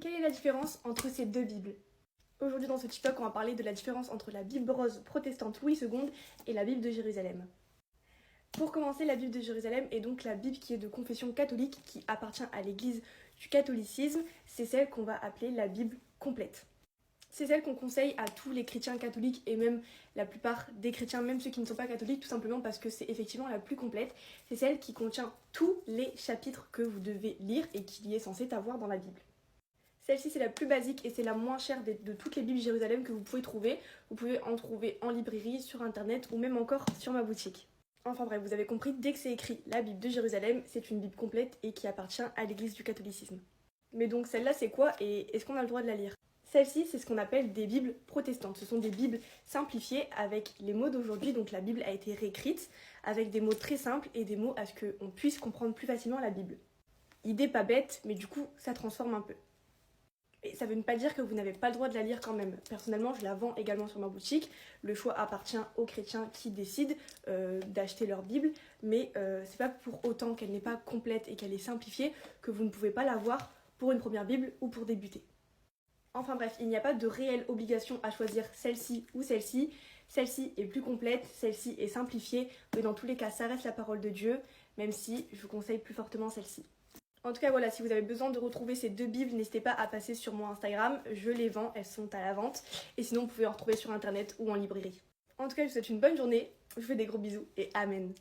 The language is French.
Quelle est la différence entre ces deux Bibles? Aujourd'hui dans ce TikTok, on va parler de la différence entre la Bible rose protestante Louis II et la Bible de Jérusalem. Pour commencer, la Bible de Jérusalem est donc la Bible qui est de confession catholique, qui appartient à l'église du catholicisme. C'est celle qu'on va appeler la Bible complète. C'est celle qu'on conseille à tous les chrétiens catholiques et même la plupart des chrétiens, même ceux qui ne sont pas catholiques, tout simplement parce que c'est effectivement la plus complète. C'est celle qui contient tous les chapitres que vous devez lire et qu'il y est censé avoir dans la Bible. Celle-ci, c'est la plus basique et c'est la moins chère de toutes les Bibles Jérusalem que vous pouvez trouver. Vous pouvez en trouver en librairie, sur internet ou même encore sur ma boutique. Enfin bref, vous avez compris, dès que c'est écrit la Bible de Jérusalem, c'est une Bible complète et qui appartient à l'église du catholicisme. Mais donc celle-là, c'est quoi et est-ce qu'on a le droit de la lire? Celle-ci, c'est ce qu'on appelle des Bibles protestantes. Ce sont des Bibles simplifiées avec les mots d'aujourd'hui. Donc la Bible a été réécrite avec des mots très simples et des mots à ce qu'on puisse comprendre plus facilement la Bible. Idée pas bête, mais du coup, ça transforme un peu. Et ça veut pas dire que vous n'avez pas le droit de la lire quand même. Personnellement, je la vends également sur ma boutique. Le choix appartient aux chrétiens qui décident d'acheter leur Bible, mais c'est pas pour autant qu'elle n'est pas complète et qu'elle est simplifiée que vous ne pouvez pas l'avoir pour une première Bible ou pour débuter. Enfin bref, il n'y a pas de réelle obligation à choisir celle-ci ou celle-ci. Celle-ci est plus complète, celle-ci est simplifiée, mais dans tous les cas, ça reste la parole de Dieu, même si je vous conseille plus fortement celle-ci. En tout cas, voilà, si vous avez besoin de retrouver ces deux Bibles, n'hésitez pas à passer sur mon Instagram, je les vends, elles sont à la vente. Et sinon, vous pouvez en retrouver sur internet ou en librairie. En tout cas, je vous souhaite une bonne journée, je vous fais des gros bisous et amen.